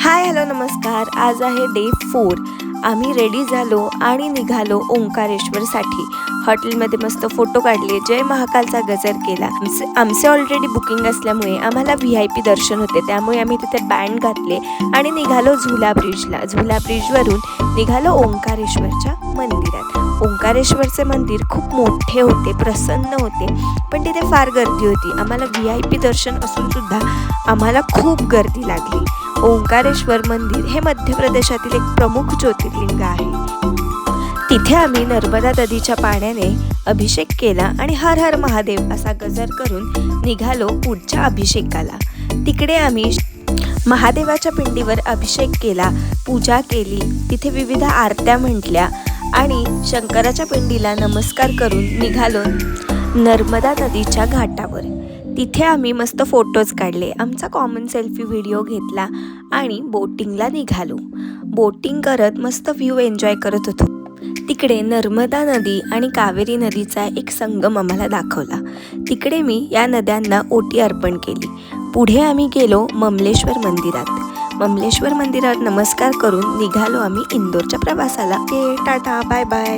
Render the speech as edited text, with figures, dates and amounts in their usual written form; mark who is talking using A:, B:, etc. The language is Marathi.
A: हाय हॅलो नमस्कार। आज आहे डे 4। आम्ही रेडी झालो आणि निघालो ओंकारेश्वरसाठी। हॉटेलमध्ये मस्त फोटो काढले, जय महाकालचा गजर केला। आमचे ऑलरेडी बुकिंग असल्यामुळे आम्हाला VIP दर्शन होते, त्यामुळे आम्ही तिथे बँड घातले आणि निघालो झुला ब्रिजला। झुला ब्रिजवरून निघालो ओंकारेश्वरच्या मंदिरात। ओंकारेश्वरचे मंदिर खूप मोठे होते, प्रसन्न होते, पण तिथे फार गर्दी होती। आम्हाला VIP दर्शन असून सुद्धा आम्हाला खूप गर्दी लागली। ओंकारेश्वर मंदिर हे मध्य प्रदेशातील एक प्रमुख ज्योतिर्लिंग आहे। तिथे आम्ही नर्मदा नदीच्या पाण्याने अभिषेक केला आणि हर हर महादेव असा गजर करून निघालो पुढच्या अभिषेकाला। तिकडे आम्ही महादेवाच्या पिंडीवर अभिषेक केला, पूजा केली, तिथे विविध आरत्या म्हटल्या आणि शंकराच्या पिंडीला नमस्कार करून निघालो नर्मदा नदीच्या घाटावर। तिथे आम्ही मस्त फोटोज काढले, आमचा कॉमन सेल्फी व्हिडिओ घेतला आणि बोटिंगला निघालो। बोटिंग करत मस्त व्ह्यू एन्जॉय करत होतो। तिकडे नर्मदा नदी आणि कावेरी नदीचा एक संगम आम्हाला दाखवला। तिकडे मी या नद्यांना ओटी अर्पण केली। पुढे आम्ही गेलो ममलेश्वर मंदिरात। ममलेश्वर मंदिरात नमस्कार करून निघालो आम्ही इंदोरच्या प्रवासाला। Tata bye bye.